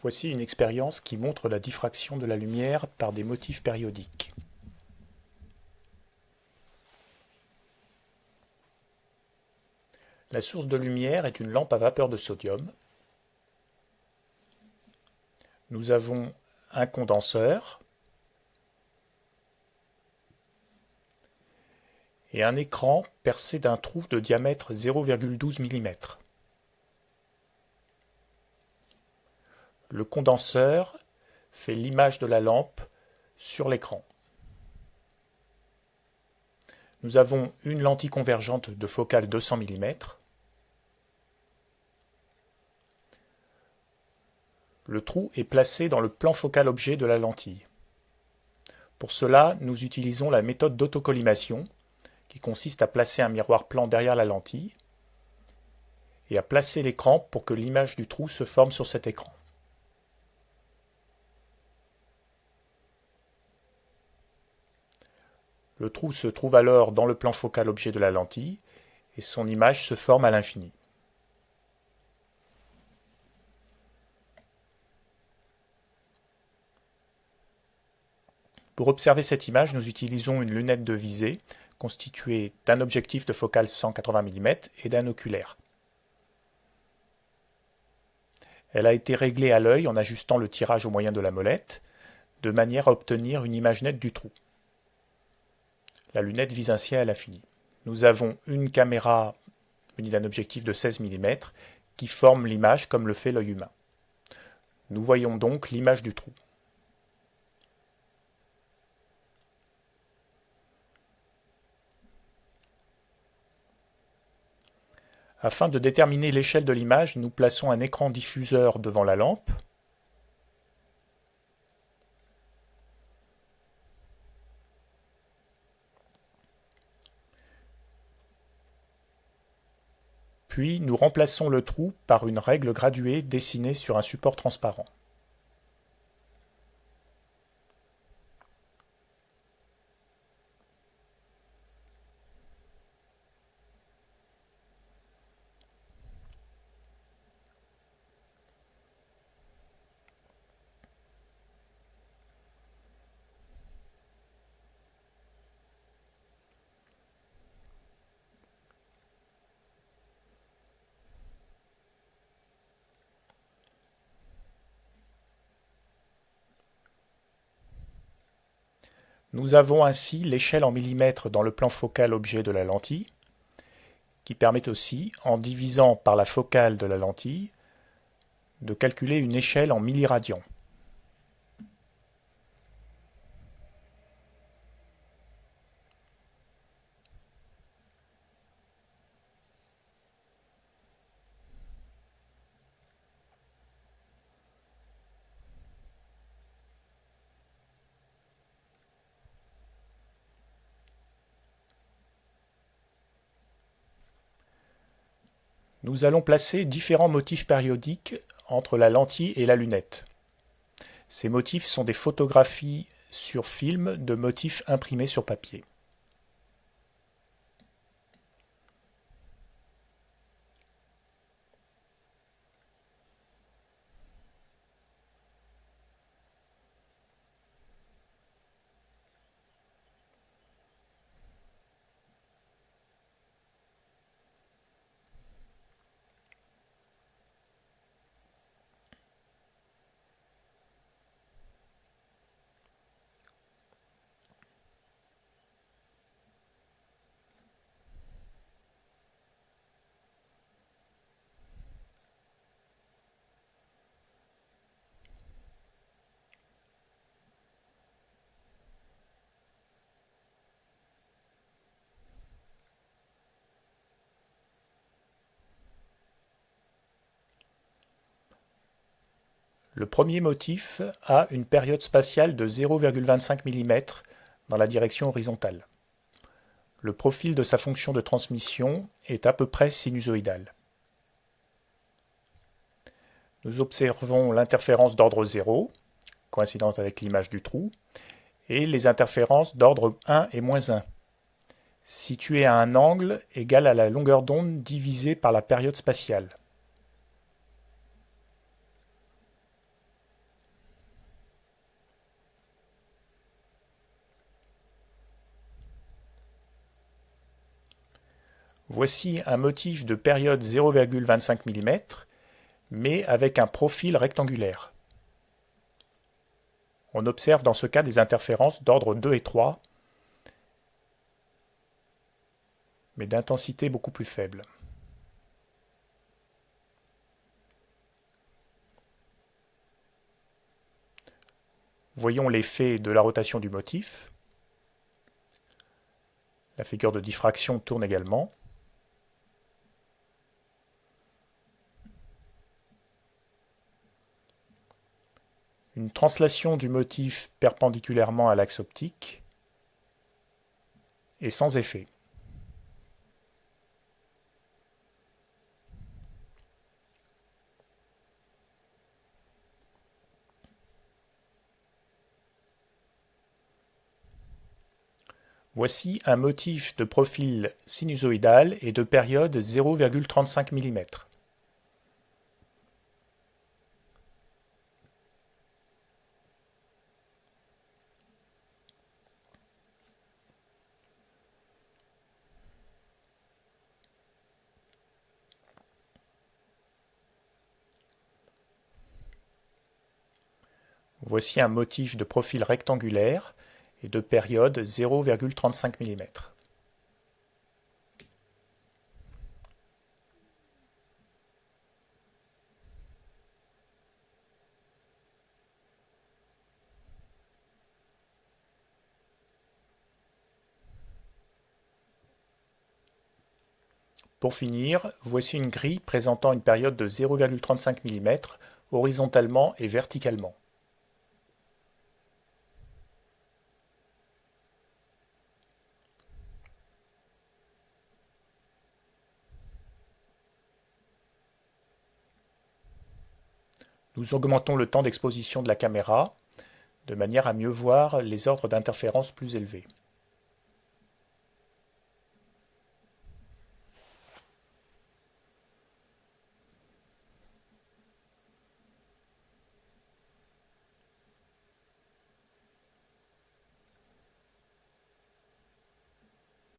Voici une expérience qui montre la diffraction de la lumière par des motifs périodiques. La source de lumière est une lampe à vapeur de sodium. Nous avons un condenseur et un écran percé d'un trou de diamètre 0,12 mm. Le condenseur fait l'image de la lampe sur l'écran. Nous avons une lentille convergente de focale 200 mm. Le trou est placé dans le plan focal objet de la lentille. Pour cela, nous utilisons la méthode d'autocollimation, qui consiste à placer un miroir plan derrière la lentille et à placer l'écran pour que l'image du trou se forme sur cet écran. Le trou se trouve alors dans le plan focal objet de la lentille et son image se forme à l'infini. Pour observer cette image, nous utilisons une lunette de visée constituée d'un objectif de focale 180 mm et d'un oculaire. Elle a été réglée à l'œil en ajustant le tirage au moyen de la molette, de manière à obtenir une image nette du trou. La lunette vise ainsi à l'infini. Nous avons une caméra munie d'un objectif de 16 mm qui forme l'image comme le fait l'œil humain. Nous voyons donc l'image du trou. Afin de déterminer l'échelle de l'image, nous plaçons un écran diffuseur devant la lampe. Puis nous remplaçons le trou par une règle graduée dessinée sur un support transparent. Nous avons ainsi l'échelle en millimètres dans le plan focal objet de la lentille, qui permet aussi, en divisant par la focale de la lentille, de calculer une échelle en milliradians. Nous allons placer différents motifs périodiques entre la lentille et la lunette. Ces motifs sont des photographies sur film de motifs imprimés sur papier. Le premier motif a une période spatiale de 0,25 mm dans la direction horizontale. Le profil de sa fonction de transmission est à peu près sinusoïdal. Nous observons l'interférence d'ordre 0, coïncidente avec l'image du trou, et les interférences d'ordre 1 et moins 1, situées à un angle égal à la longueur d'onde divisée par la période spatiale. Voici un motif de période 0,25 mm, mais avec un profil rectangulaire. On observe dans ce cas des interférences d'ordre 2 et 3, mais d'intensité beaucoup plus faible. Voyons l'effet de la rotation du motif. La figure de diffraction tourne également. Une translation du motif perpendiculairement à l'axe optique et sans effet. Voici un motif de profil sinusoïdal et de période 0,35 mm. Voici un motif de profil rectangulaire et de période 0,35 mm. Pour finir, voici une grille présentant une période de 0,35 mm horizontalement et verticalement. Nous augmentons le temps d'exposition de la caméra de manière à mieux voir les ordres d'interférence plus élevés.